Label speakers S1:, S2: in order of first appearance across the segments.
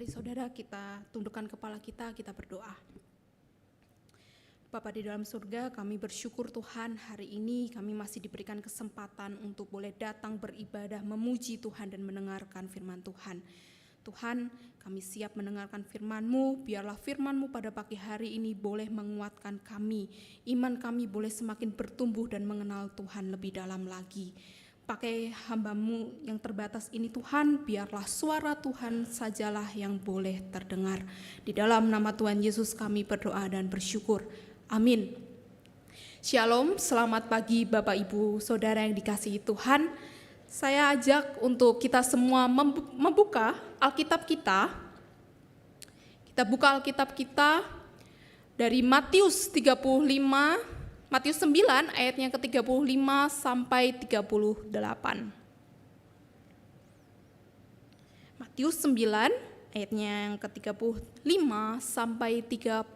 S1: Mari saudara kita tundukkan kepala kita berdoa. Bapa di dalam surga, kami bersyukur Tuhan hari ini kami masih diberikan kesempatan untuk boleh datang beribadah, memuji Tuhan dan mendengarkan firman Tuhan. Tuhan, kami siap mendengarkan firman-Mu, biarlah firman-Mu pada pagi hari ini boleh menguatkan kami. Iman kami boleh semakin bertumbuh dan mengenal Tuhan lebih dalam lagi. Pakai hamba-Mu yang terbatas ini Tuhan, biarlah suara Tuhan sajalah yang boleh terdengar. Di dalam nama Tuhan Yesus kami berdoa dan bersyukur. Amin. Shalom, selamat pagi Bapak Ibu Saudara yang dikasihi Tuhan. Saya ajak untuk kita semua membuka Alkitab kita. Kita buka Alkitab kita dari Matius 9 ayatnya ke-35 sampai 38. Matius 9 ayatnya yang ke-35 sampai 38.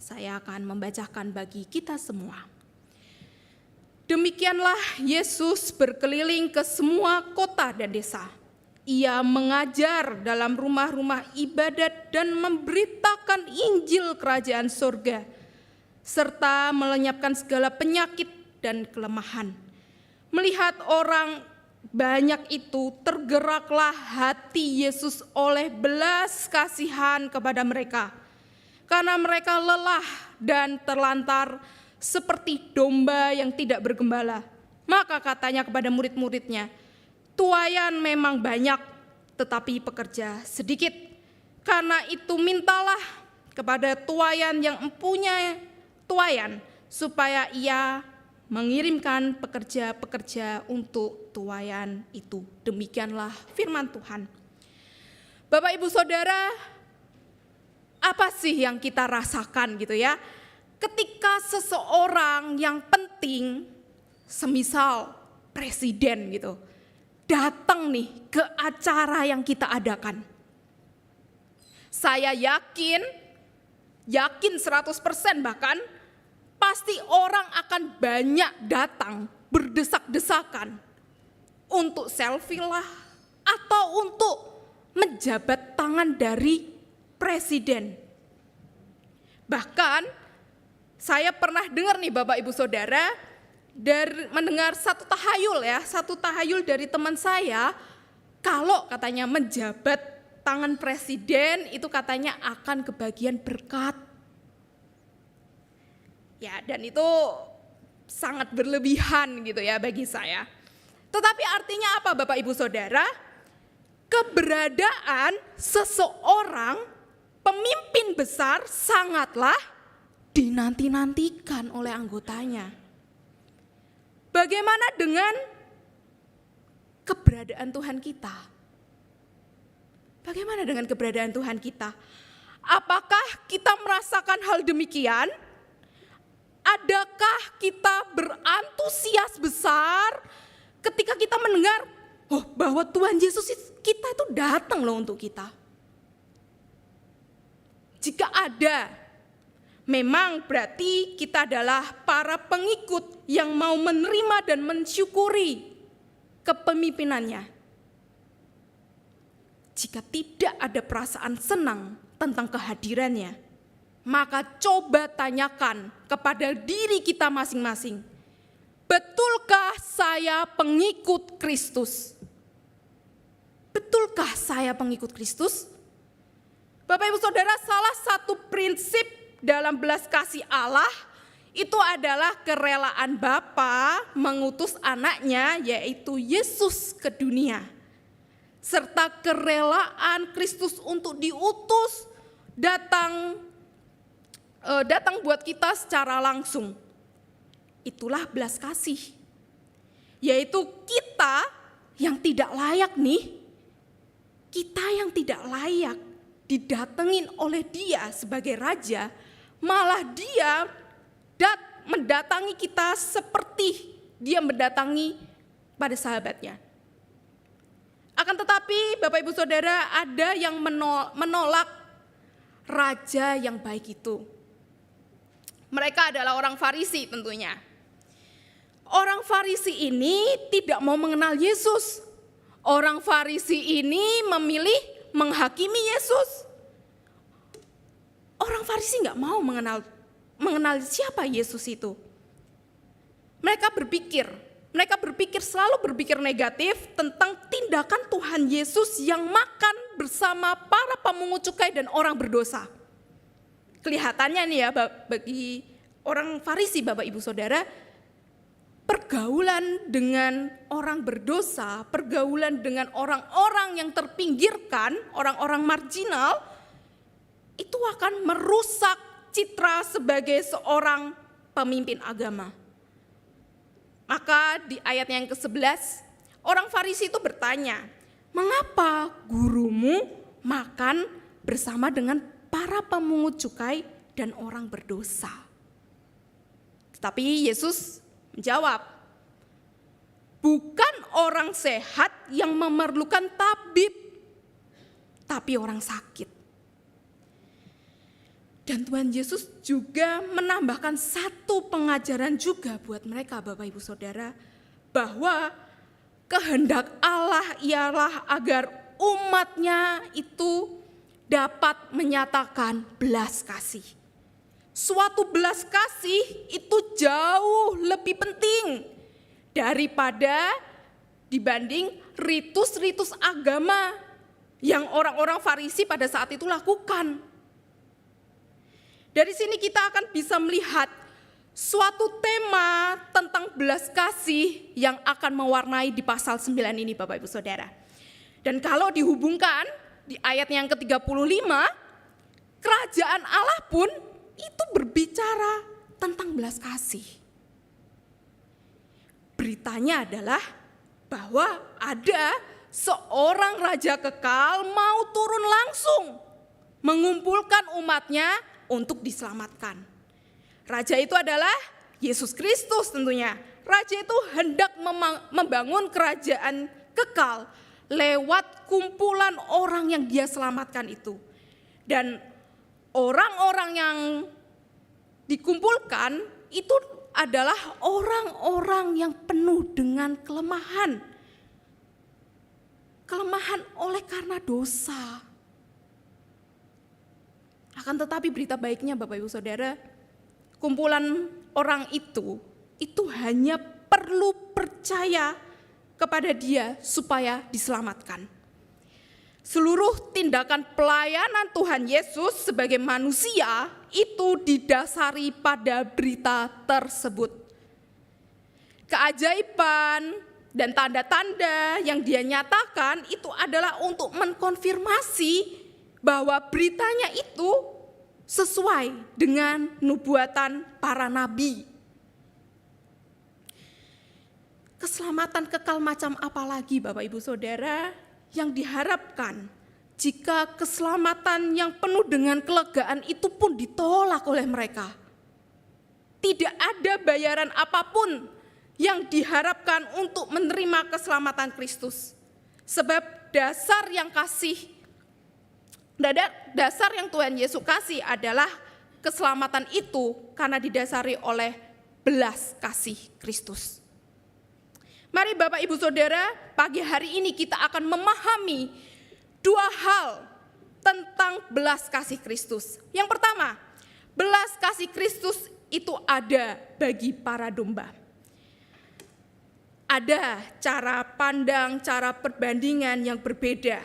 S1: Saya akan membacakan bagi kita semua. Demikianlah Yesus berkeliling ke semua kota dan desa. Ia mengajar dalam rumah-rumah ibadat dan memberitakan Injil Kerajaan Surga, serta melenyapkan segala penyakit dan kelemahan. Melihat orang banyak itu, tergeraklah hati Yesus oleh belas kasihan kepada mereka, karena mereka lelah dan terlantar seperti domba yang tidak bergembala. Maka katanya kepada murid-muridnya, tuaian memang banyak, tetapi pekerja sedikit. Karena itu mintalah kepada tuaian yang mempunyai tuaian, supaya ia mengirimkan pekerja-pekerja untuk tuaian itu. Demikianlah firman Tuhan. Bapak Ibu Saudara, apa sih yang kita rasakan gitu ya? Ketika seseorang yang penting, semisal presiden gitu, datang nih ke acara yang kita adakan. Saya yakin 100% bahkan, pasti orang akan banyak datang berdesak-desakan untuk selfie lah, atau untuk menjabat tangan dari presiden. Bahkan saya pernah dengar nih Bapak Ibu Saudara, mendengar satu tahayul dari teman saya, kalau katanya menjabat tangan presiden itu katanya akan kebagian berkat. Ya, dan itu sangat berlebihan gitu ya bagi saya. Tetapi artinya apa Bapak Ibu Saudara? Keberadaan seseorang pemimpin besar sangatlah dinanti-nantikan oleh anggotanya. Bagaimana dengan keberadaan Tuhan kita? Bagaimana dengan keberadaan Tuhan kita? Apakah kita merasakan hal demikian? Adakah kita berantusias besar ketika kita mendengar bahwa Tuhan Yesus kita itu datang loh untuk kita? Jika ada, memang berarti kita adalah para pengikut yang mau menerima dan mensyukuri kepemimpinannya. Jika tidak ada perasaan senang tentang kehadirannya, maka coba tanyakan kepada diri kita masing-masing, betulkah saya pengikut Kristus? Betulkah saya pengikut Kristus? Bapak Ibu Saudara, salah satu prinsip dalam belas kasih Allah itu adalah kerelaan Bapa mengutus anaknya, yaitu Yesus ke dunia. Serta kerelaan Kristus untuk diutus datang buat kita secara langsung. Itulah belas kasih. Yaitu kita yang tidak layak nih, kita yang tidak layak didatengin oleh Dia sebagai Raja, malah Dia mendatangi kita seperti Dia mendatangi pada sahabatnya. Akan tetapi Bapak Ibu Saudara, ada yang menolak Raja yang baik itu. Mereka adalah orang Farisi tentunya. Orang Farisi ini tidak mau mengenal Yesus. Orang Farisi ini memilih menghakimi Yesus. Orang Farisi nggak mau mengenal siapa Yesus itu. Mereka berpikir selalu berpikir negatif tentang tindakan Tuhan Yesus yang makan bersama para pemungut cukai dan orang berdosa. Kelihatannya nih ya bagi orang Farisi, Bapak Ibu Saudara, pergaulan dengan orang berdosa, pergaulan dengan orang-orang yang terpinggirkan, orang-orang marginal, itu akan merusak citra sebagai seorang pemimpin agama. Maka di ayat yang ke-11, orang Farisi itu bertanya, mengapa gurumu makan bersama dengan para pemungut cukai dan orang berdosa? Tetapi Yesus menjawab, bukan orang sehat yang memerlukan tabib, tapi orang sakit. Dan Tuhan Yesus juga menambahkan satu pengajaran juga buat mereka, Bapak Ibu Saudara, bahwa kehendak Allah ialah agar umatnya itu dapat menyatakan belas kasih. Suatu belas kasih itu jauh lebih penting daripada dibanding ritus-ritus agama yang orang-orang Farisi pada saat itu lakukan. Dari sini kita akan bisa melihat suatu tema tentang belas kasih yang akan mewarnai di pasal 9 ini, Bapak Ibu Saudara. Dan kalau dihubungkan di ayat yang ke-35, kerajaan Allah pun itu berbicara tentang belas kasih. Beritanya adalah bahwa ada seorang raja kekal mau turun langsung mengumpulkan umatnya untuk diselamatkan. Raja itu adalah Yesus Kristus tentunya. Raja itu hendak membangun kerajaan kekal lewat kumpulan orang yang dia selamatkan itu. Dan orang-orang yang dikumpulkan itu adalah orang-orang yang penuh dengan kelemahan. Kelemahan oleh karena dosa. Akan tetapi berita baiknya Bapak Ibu Saudara, kumpulan orang itu hanya perlu percaya kepada dia supaya diselamatkan. Seluruh tindakan pelayanan Tuhan Yesus sebagai manusia itu didasari pada berita tersebut. Keajaiban dan tanda-tanda yang dia nyatakan itu adalah untuk mengkonfirmasi bahwa beritanya itu sesuai dengan nubuatan para nabi. Keselamatan kekal macam apa lagi Bapak Ibu Saudara yang diharapkan jika keselamatan yang penuh dengan kelegaan itu pun ditolak oleh mereka? Tidak ada bayaran apapun yang diharapkan untuk menerima keselamatan Kristus. Sebab dasar yang Tuhan Yesus kasih adalah keselamatan itu karena didasari oleh belas kasih Kristus. Mari Bapak Ibu Saudara, pagi hari ini kita akan memahami dua hal tentang belas kasih Kristus. Yang pertama, belas kasih Kristus itu ada bagi para domba. Ada cara pandang, cara perbandingan yang berbeda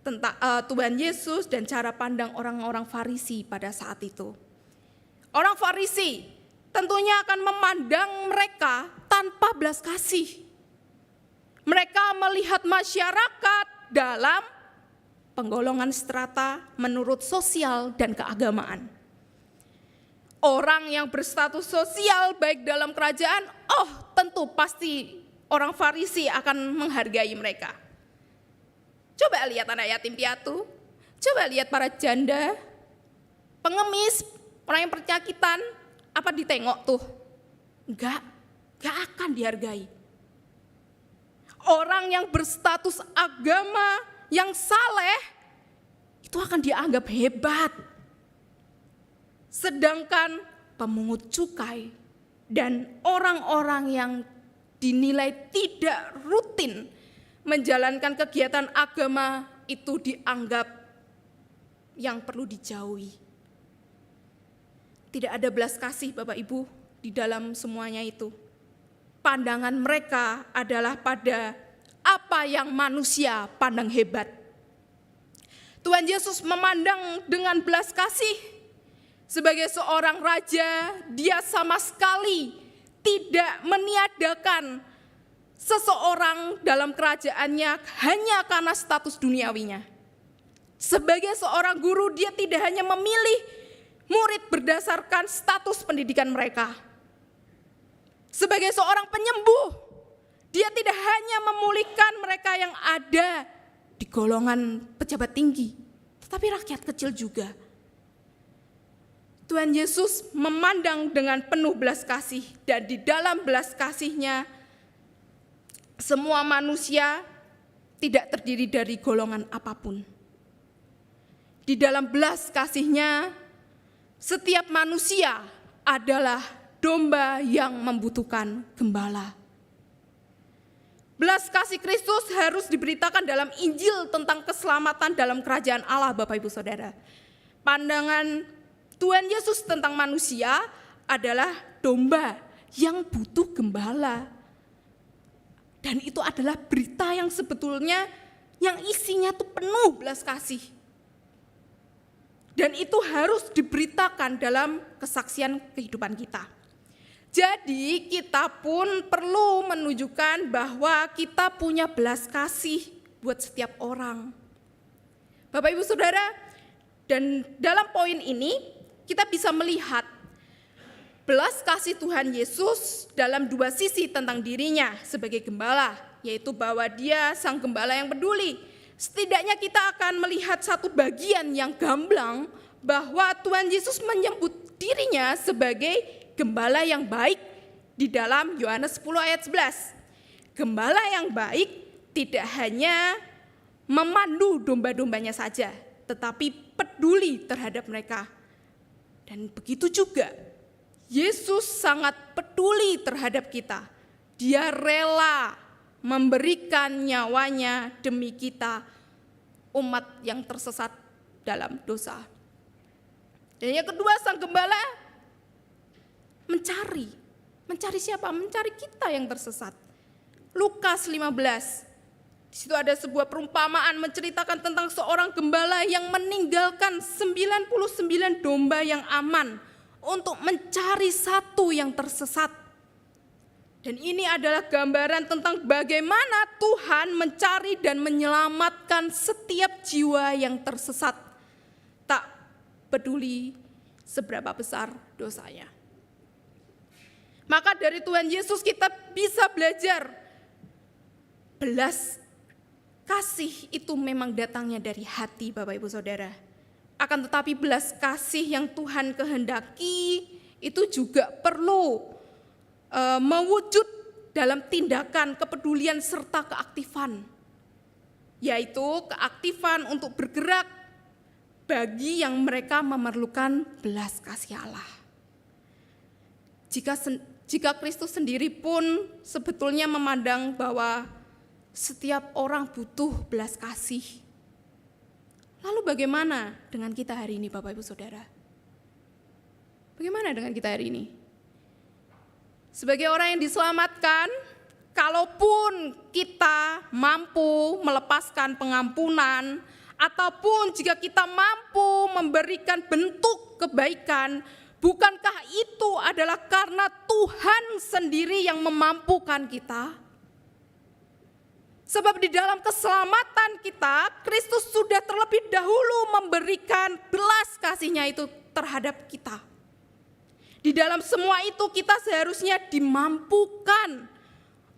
S1: tentang Tuhan Yesus dan cara pandang orang-orang Farisi pada saat itu. Orang Farisi tentunya akan memandang mereka tanpa belas kasih. Mereka melihat masyarakat dalam penggolongan strata menurut sosial dan keagamaan. Orang yang berstatus sosial baik dalam kerajaan, tentu pasti orang Farisi akan menghargai mereka. Coba lihat anak yatim piatu, coba lihat para janda, pengemis, orang yang penyakitan, apa ditengok tuh? Enggak akan dihargai. Orang yang berstatus agama yang saleh itu akan dianggap hebat. Sedangkan pemungut cukai dan orang-orang yang dinilai tidak rutin menjalankan kegiatan agama itu dianggap yang perlu dijauhi. Tidak ada belas kasih Bapak Ibu di dalam semuanya itu. Pandangan mereka adalah pada apa yang manusia pandang hebat. Tuhan Yesus memandang dengan belas kasih. Sebagai seorang raja, dia sama sekali tidak meniadakan seseorang dalam kerajaannya hanya karena status duniawinya. Sebagai seorang guru, dia tidak hanya memilih murid berdasarkan status pendidikan mereka. Sebagai seorang penyembuh, dia tidak hanya memulihkan mereka yang ada di golongan pejabat tinggi, tetapi rakyat kecil juga. Tuhan Yesus memandang dengan penuh belas kasih, dan di dalam belas kasih-Nya semua manusia tidak terdiri dari golongan apapun. Di dalam belas kasih-Nya setiap manusia adalah domba yang membutuhkan gembala. Belas kasih Kristus harus diberitakan dalam Injil tentang keselamatan dalam kerajaan Allah, Bapak Ibu Saudara. Pandangan Tuhan Yesus tentang manusia adalah domba yang butuh gembala. Dan itu adalah berita yang sebetulnya yang isinya tuh penuh belas kasih. Dan itu harus diberitakan dalam kesaksian kehidupan kita. Jadi kita pun perlu menunjukkan bahwa kita punya belas kasih buat setiap orang. Bapak Ibu Saudara, dan dalam poin ini kita bisa melihat belas kasih Tuhan Yesus dalam dua sisi tentang dirinya sebagai gembala, yaitu bahwa dia sang gembala yang peduli. Setidaknya kita akan melihat satu bagian yang gamblang bahwa Tuhan Yesus menyebut dirinya sebagai gembala yang baik di dalam Yohanes 10 ayat 11. Gembala yang baik tidak hanya memandu domba-dombanya saja, tetapi peduli terhadap mereka. Dan begitu juga Yesus sangat peduli terhadap kita. Dia rela memberikan nyawanya demi kita, umat yang tersesat dalam dosa. Dan yang kedua, sang gembala mencari siapa? Mencari kita yang tersesat. Lukas 15, di situ ada sebuah perumpamaan menceritakan tentang seorang gembala yang meninggalkan 99 domba yang aman untuk mencari satu yang tersesat. Dan ini adalah gambaran tentang bagaimana Tuhan mencari dan menyelamatkan setiap jiwa yang tersesat. Tak peduli seberapa besar dosanya. Maka dari Tuhan Yesus kita bisa belajar belas kasih itu memang datangnya dari hati, Bapak Ibu Saudara. Akan tetapi belas kasih yang Tuhan kehendaki itu juga perlu mewujud dalam tindakan, kepedulian, serta keaktifan. Yaitu keaktifan untuk bergerak bagi yang mereka memerlukan belas kasih Allah. Jika Kristus sendiri pun sebetulnya memandang bahwa setiap orang butuh belas kasih. Lalu bagaimana dengan kita hari ini, Bapak Ibu Saudara? Bagaimana dengan kita hari ini? Sebagai orang yang diselamatkan, kalaupun kita mampu melepaskan pengampunan, ataupun jika kita mampu memberikan bentuk kebaikan, bukankah itu adalah karena Tuhan sendiri yang memampukan kita? Sebab di dalam keselamatan kita, Kristus sudah terlebih dahulu memberikan belas kasih-Nya itu terhadap kita. Di dalam semua itu kita seharusnya dimampukan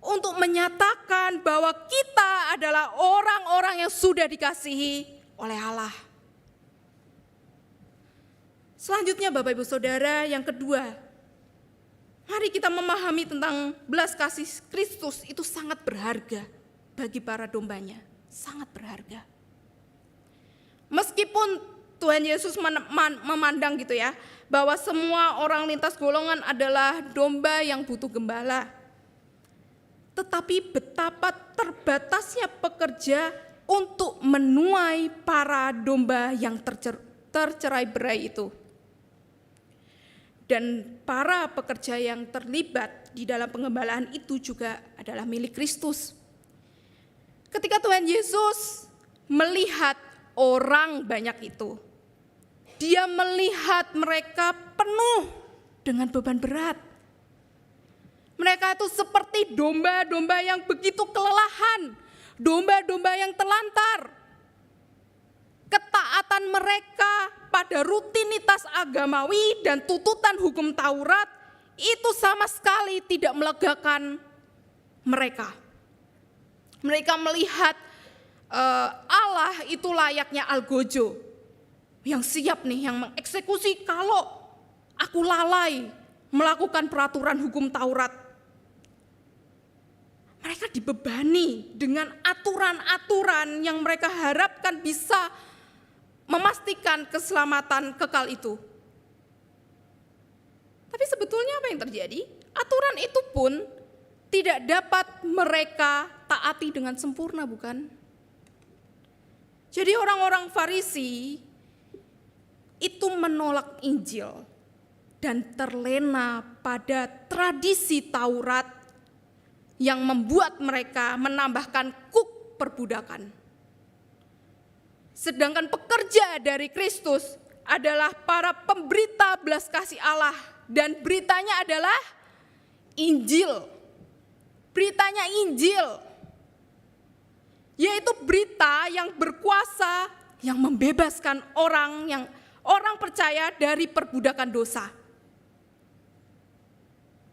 S1: untuk menyatakan bahwa kita adalah orang-orang yang sudah dikasihi oleh Allah. Selanjutnya Bapak Ibu Saudara, yang kedua, mari kita memahami tentang belas kasih Kristus itu sangat berharga bagi para dombanya, sangat berharga. Meskipun Tuhan Yesus memandang gitu ya, bahwa semua orang lintas golongan adalah domba yang butuh gembala. Tetapi betapa terbatasnya pekerja untuk menuai para domba yang tercerai-berai itu. Dan para pekerja yang terlibat di dalam pengembalaan itu juga adalah milik Kristus. Ketika Tuhan Yesus melihat orang banyak itu, Dia melihat mereka penuh dengan beban berat. Mereka itu seperti domba-domba yang begitu kelelahan, domba-domba yang terlantar. Ketaatan mereka pada rutinitas agamawi dan tuntutan hukum Taurat itu sama sekali tidak melegakan mereka. Mereka melihat Allah itu layaknya algojo yang siap nih, yang mengeksekusi kalau aku lalai melakukan peraturan hukum Taurat. Mereka dibebani dengan aturan-aturan yang mereka harapkan bisa memastikan keselamatan kekal itu. Tapi sebetulnya apa yang terjadi? Aturan itu pun tidak dapat mereka taati dengan sempurna, bukan? Jadi orang-orang Farisi itu menolak Injil dan terlena pada tradisi Taurat yang membuat mereka menambahkan kuk perbudakan. Sedangkan pekerja dari Kristus adalah para pemberita belas kasih Allah, dan beritanya adalah Injil. Beritanya Injil, yaitu berita yang berkuasa, yang membebaskan orang percaya dari perbudakan dosa.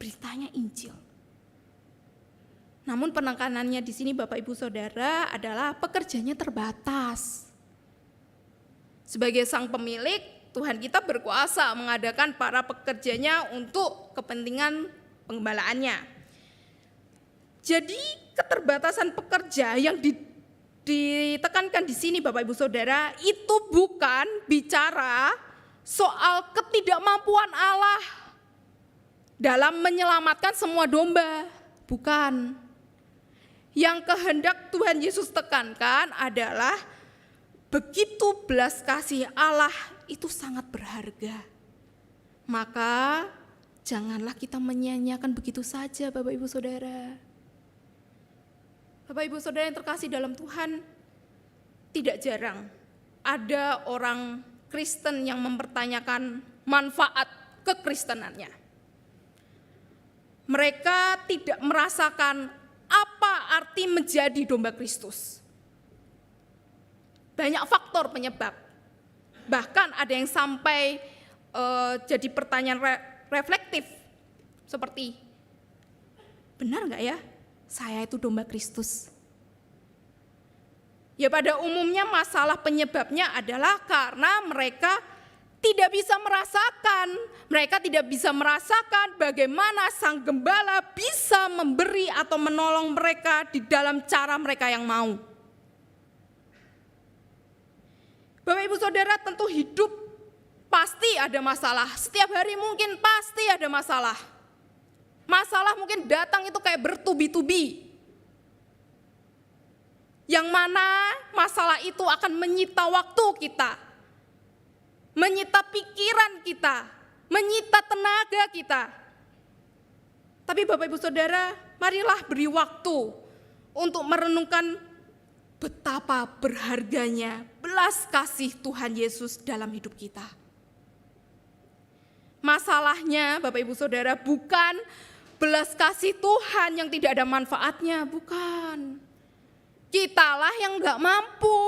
S1: Beritanya Injil. Namun penekanannya di sini Bapak Ibu Saudara adalah pekerjanya terbatas. Sebagai sang pemilik, Tuhan kita berkuasa mengadakan para pekerjanya untuk kepentingan pengembalaannya. Jadi keterbatasan pekerja yang ditekankan di sini Bapak Ibu Saudara itu bukan bicara soal ketidakmampuan Allah dalam menyelamatkan semua domba, bukan. Yang kehendak Tuhan Yesus tekankan adalah begitu belas kasih Allah itu sangat berharga. Maka janganlah kita menyia-nyiakan begitu saja Bapak Ibu Saudara. Bapak Ibu Saudara yang terkasih dalam Tuhan, tidak jarang ada orang Kristen yang mempertanyakan manfaat kekristenannya. Mereka tidak merasakan apa arti menjadi domba Kristus. Banyak faktor penyebab. Bahkan ada yang sampai jadi pertanyaan reflektif. Seperti, benar gak ya saya itu domba Kristus? Ya pada umumnya masalah penyebabnya adalah karena mereka tidak bisa merasakan. Mereka tidak bisa merasakan bagaimana sang gembala bisa memberi atau menolong mereka di dalam cara mereka yang mau. Bapak Ibu Saudara, tentu hidup pasti ada masalah. Setiap hari mungkin pasti ada masalah. Masalah mungkin datang itu kayak bertubi-tubi. Yang mana masalah itu akan menyita waktu kita, menyita pikiran kita, menyita tenaga kita. Tapi Bapak Ibu Saudara, marilah beri waktu untuk merenungkan betapa berharganya belas kasih Tuhan Yesus dalam hidup kita. Masalahnya Bapak Ibu Saudara bukan belas kasih Tuhan yang tidak ada manfaatnya, bukan. Kitalah yang gak mampu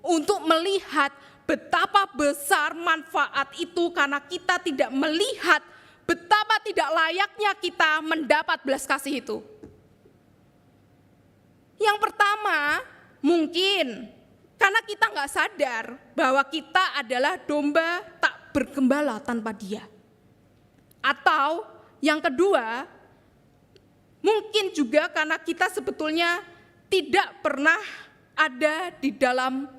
S1: untuk melihat betapa besar manfaat itu karena kita tidak melihat betapa tidak layaknya kita mendapat belas kasih itu. Yang pertama, mungkin karena kita gak sadar bahwa kita adalah domba tak bergembala tanpa Dia. Atau yang kedua, mungkin juga karena kita sebetulnya tidak pernah ada di dalam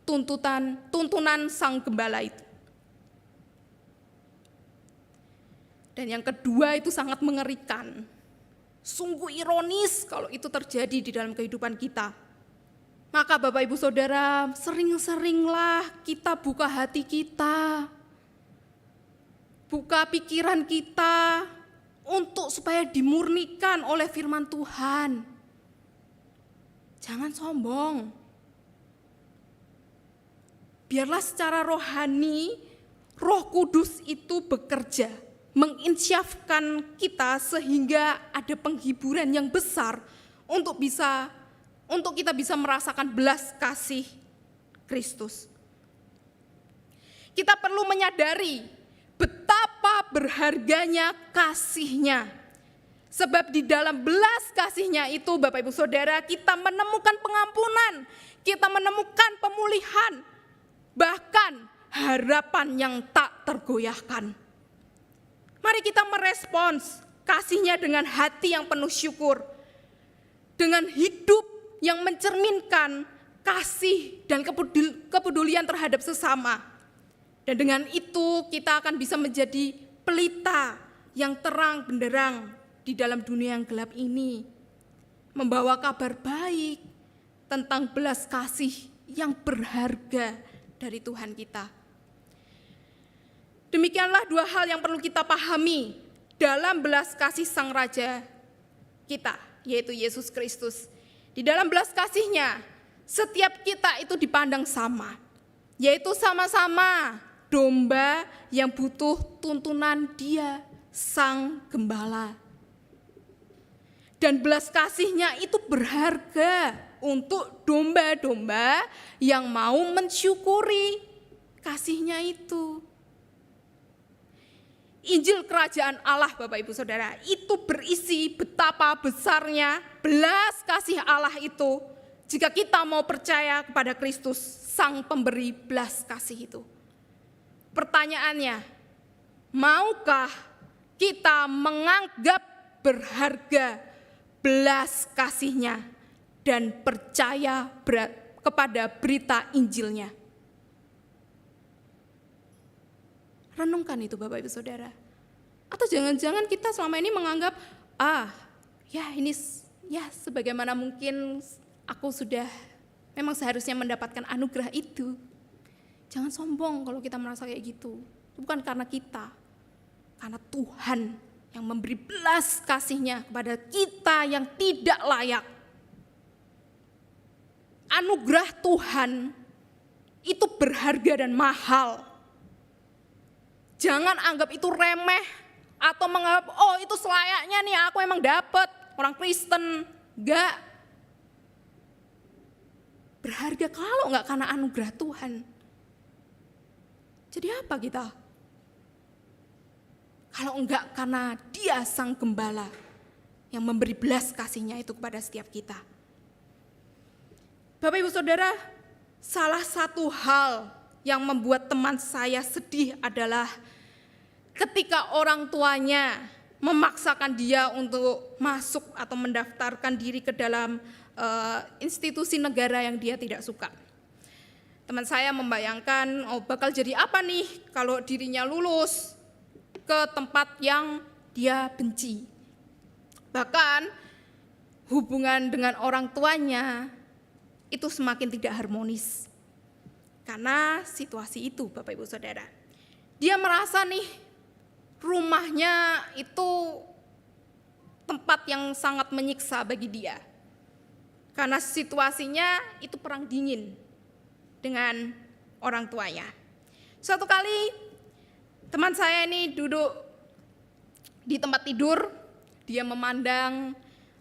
S1: tuntunan sang gembala itu. Dan yang kedua itu sangat mengerikan. Sungguh ironis kalau itu terjadi di dalam kehidupan kita. Maka Bapak Ibu Saudara, sering-seringlah kita buka hati kita, buka pikiran kita untuk supaya dimurnikan oleh firman Tuhan. Jangan sombong. Biarlah secara rohani, Roh Kudus itu bekerja, menginsyafkan kita sehingga ada penghiburan yang besar untuk kita bisa merasakan belas kasih Kristus. Kita perlu menyadari betapa berharganya kasih-Nya. Sebab di dalam belas kasih-Nya itu Bapak Ibu Saudara, kita menemukan pengampunan, kita menemukan pemulihan, bahkan harapan yang tak tergoyahkan. Mari kita merespons kasih-Nya dengan hati yang penuh syukur, dengan hidup yang mencerminkan kasih dan kepedulian terhadap sesama. Dan dengan itu kita akan bisa menjadi pelita yang terang benderang di dalam dunia yang gelap ini, membawa kabar baik tentang belas kasih yang berharga dari Tuhan kita. Demikianlah dua hal yang perlu kita pahami dalam belas kasih Sang Raja kita, yaitu Yesus Kristus. Di dalam belas kasih-Nya, setiap kita itu dipandang sama, yaitu sama-sama domba yang butuh tuntunan Dia, Sang Gembala. Dan belas kasih-Nya itu berharga untuk domba-domba yang mau mensyukuri kasih-Nya itu. Injil Kerajaan Allah Bapak Ibu Saudara itu berisi betapa besarnya belas kasih Allah itu jika kita mau percaya kepada Kristus, Sang Pemberi belas kasih itu. Pertanyaannya, maukah kita menganggap berharga belas kasih-Nya dan percaya kepada berita Injilnya? Renungkan itu Bapak Ibu Saudara. Atau jangan-jangan kita selama ini menganggap, ini sebagaimana mungkin aku sudah memang seharusnya mendapatkan anugerah itu. Jangan sombong kalau kita merasa kayak gitu. Itu bukan karena kita, karena Tuhan yang memberi belas kasih-Nya kepada kita yang tidak layak. Anugerah Tuhan itu berharga dan mahal. Jangan anggap itu remeh atau menganggap, itu selayaknya nih aku emang dapat, orang Kristen. Enggak. Berharga kalau enggak karena anugerah Tuhan. Jadi apa kita? Kalau enggak karena Dia Sang Gembala yang memberi belas kasih-Nya itu kepada setiap kita. Bapak Ibu Saudara, salah satu hal yang membuat teman saya sedih adalah ketika orang tuanya memaksakan dia untuk masuk atau mendaftarkan diri ke dalam institusi negara yang dia tidak suka. Teman saya membayangkan, bakal jadi apa nih kalau dirinya lulus ke tempat yang dia benci. Bahkan hubungan dengan orang tuanya itu semakin tidak harmonis. Karena situasi itu Bapak Ibu Saudara. Dia merasa nih rumahnya itu tempat yang sangat menyiksa bagi dia. Karena situasinya itu perang dingin dengan orang tuanya. Suatu kali teman saya ini duduk di tempat tidur, dia memandang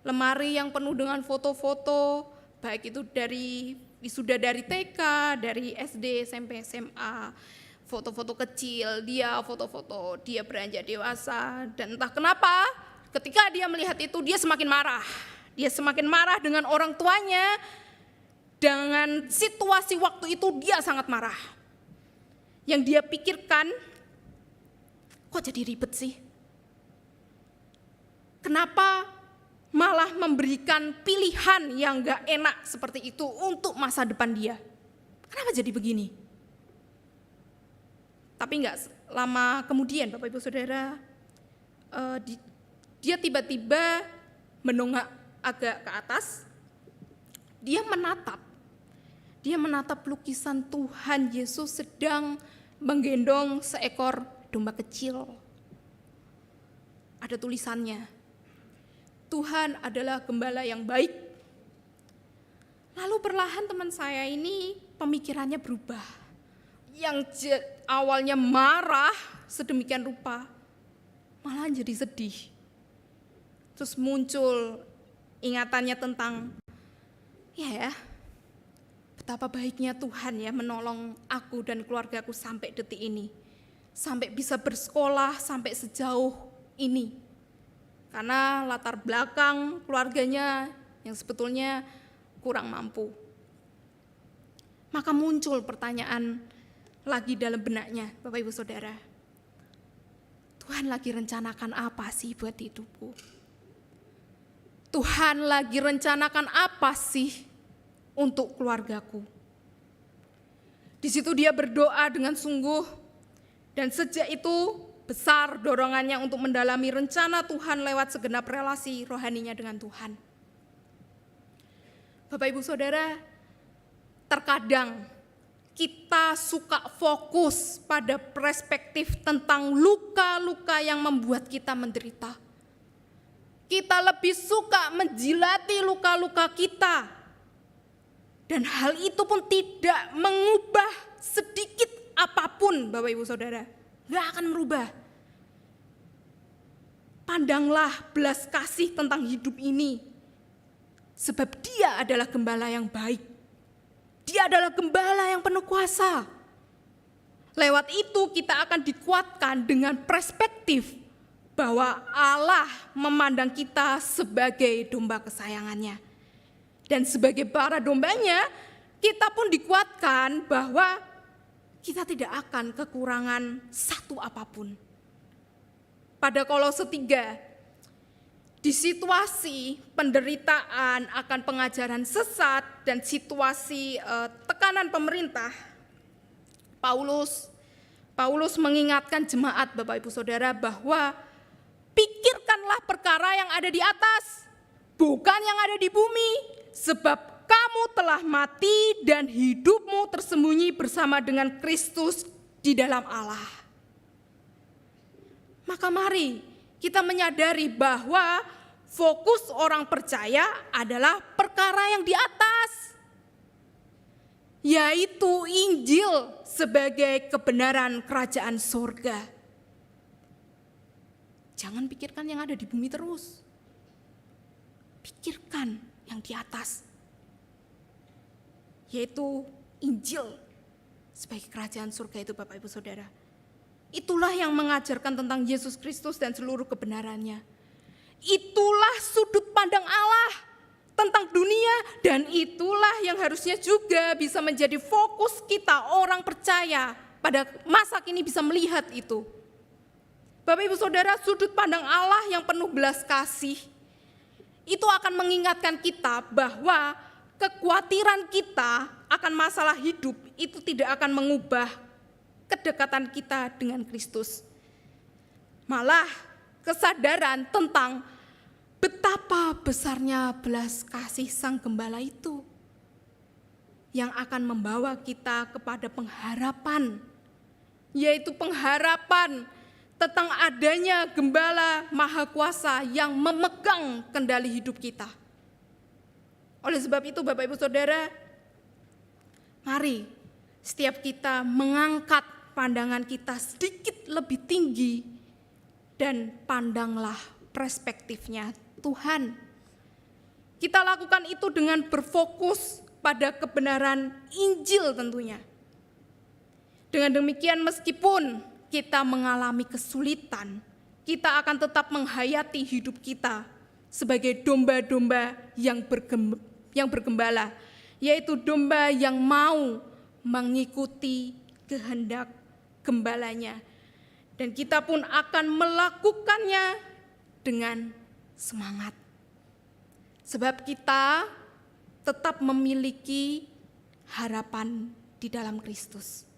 S1: lemari yang penuh dengan foto-foto, baik itu dari wisuda dari TK, dari SD, SMP, SMA, foto-foto kecil, foto-foto dia beranjak dewasa. Dan entah kenapa ketika dia melihat itu dia semakin marah. Dia semakin marah dengan orang tuanya, dengan situasi waktu itu dia sangat marah. Yang dia pikirkan, kok jadi ribet sih? Kenapa malah memberikan pilihan yang gak enak seperti itu untuk masa depan dia? Kenapa jadi begini? Tapi gak lama kemudian Bapak Ibu Saudara, dia tiba-tiba menongak agak ke atas, dia menatap Dia menatap lukisan Tuhan Yesus sedang menggendong seekor domba kecil. Ada tulisannya, Tuhan adalah gembala yang baik. Lalu perlahan teman saya ini pemikirannya berubah. Yang awalnya marah sedemikian rupa, malah jadi sedih. Terus muncul ingatannya tentang, betapa baiknya Tuhan ya menolong aku dan keluargaku sampai detik ini. Sampai bisa bersekolah sampai sejauh ini. Karena latar belakang keluarganya yang sebetulnya kurang mampu. Maka muncul pertanyaan lagi dalam benaknya, Bapak Ibu Saudara. Tuhan lagi rencanakan apa sih buat hidupku? Tuhan lagi rencanakan apa sih untuk keluargaku? Di situ dia berdoa dengan sungguh, dan sejak itu besar dorongannya untuk mendalami rencana Tuhan lewat segenap relasi rohaninya dengan Tuhan. Bapak Ibu Saudara, terkadang kita suka fokus pada perspektif tentang luka-luka yang membuat kita menderita. Kita lebih suka menjilati luka-luka kita. Dan hal itu pun tidak mengubah sedikit apapun, Bapak Ibu Saudara. Gak akan merubah. Pandanglah belas kasih tentang hidup ini. Sebab dia adalah gembala yang baik. Dia adalah gembala yang penuh kuasa. Lewat itu kita akan dikuatkan dengan perspektif bahwa Allah memandang kita sebagai domba kesayangannya. Dan sebagai para dombanya, kita pun dikuatkan bahwa kita tidak akan kekurangan satu apapun. Pada Kolose 3, di situasi penderitaan akan pengajaran sesat dan situasi tekanan pemerintah, Paulus mengingatkan jemaat Bapak Ibu Saudara bahwa pikirkanlah perkara yang ada di atas, bukan yang ada di bumi, sebab kamu telah mati dan hidupmu tersembunyi bersama dengan Kristus di dalam Allah. Maka mari kita menyadari bahwa fokus orang percaya adalah perkara yang di atas, yaitu Injil sebagai kebenaran kerajaan surga. Jangan pikirkan yang ada di bumi terus. Pikirkan yang di atas, yaitu Injil sebagai kerajaan surga itu, Bapak Ibu Saudara. Itulah yang mengajarkan tentang Yesus Kristus dan seluruh kebenarannya. Itulah sudut pandang Allah tentang dunia, dan itulah yang harusnya juga bisa menjadi fokus kita orang percaya pada masa kini bisa melihat itu. Bapak Ibu Saudara, sudut pandang Allah yang penuh belas kasih itu akan mengingatkan kita bahwa kekhawatiran kita akan masalah hidup itu tidak akan mengubah kedekatan kita dengan Kristus. Malah kesadaran tentang betapa besarnya belas kasih Sang Gembala itu yang akan membawa kita kepada pengharapan, yaitu pengharapan tentang adanya Gembala Maha Kuasa yang memegang kendali hidup kita. Oleh sebab itu Bapak Ibu Saudara, mari setiap kita mengangkat pandangan kita sedikit lebih tinggi dan pandanglah perspektifnya Tuhan. Kita lakukan itu dengan berfokus pada kebenaran Injil tentunya. Dengan demikian meskipun kita mengalami kesulitan, kita akan tetap menghayati hidup kita sebagai domba-domba yang bergembala, yaitu domba yang mau mengikuti kehendak gembalanya. Dan kita pun akan melakukannya dengan semangat. Sebab kita tetap memiliki harapan di dalam Kristus.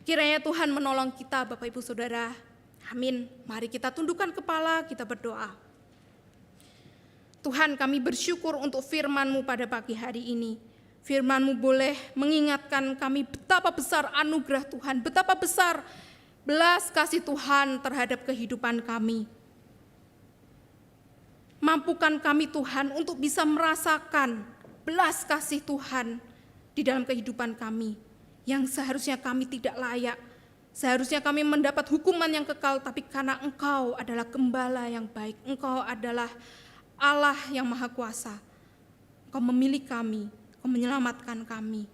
S1: Kiranya Tuhan menolong kita Bapak Ibu Saudara. Amin. Mari kita tundukkan kepala, kita berdoa. Tuhan, kami bersyukur untuk firman-Mu pada pagi hari ini. Firman-Mu boleh mengingatkan kami betapa besar anugerah Tuhan, betapa besar belas kasih Tuhan terhadap kehidupan kami. Mampukan kami Tuhan untuk bisa merasakan belas kasih Tuhan di dalam kehidupan kami, yang seharusnya kami tidak layak, seharusnya kami mendapat hukuman yang kekal, tapi karena Engkau adalah Gembala yang baik, Engkau adalah Allah yang Maha Kuasa, Engkau memilih kami, Engkau menyelamatkan kami.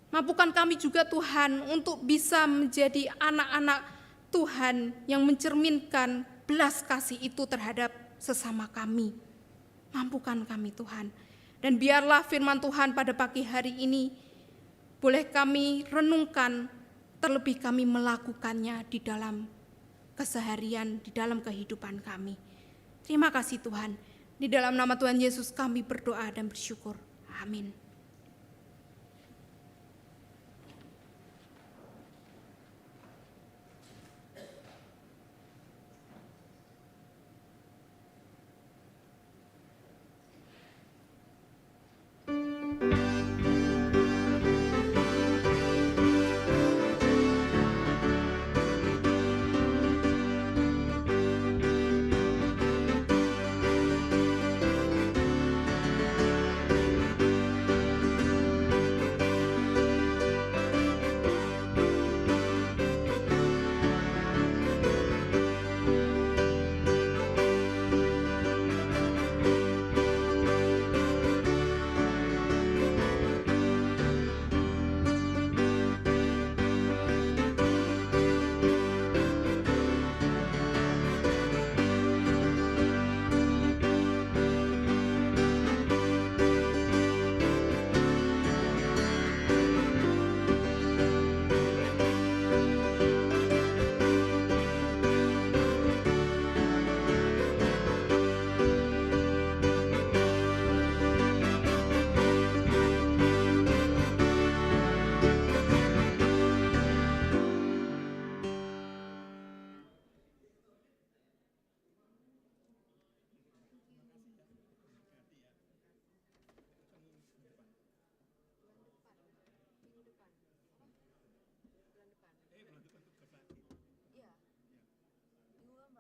S1: Mampukan kami juga Tuhan untuk bisa menjadi anak-anak Tuhan yang mencerminkan belas kasih itu terhadap sesama kami. Mampukan kami Tuhan. Dan biarlah firman Tuhan pada pagi hari ini boleh kami renungkan, terlebih kami melakukannya di dalam keseharian, di dalam kehidupan kami. Terima kasih Tuhan. Di dalam nama Tuhan Yesus kami berdoa dan bersyukur. Amin.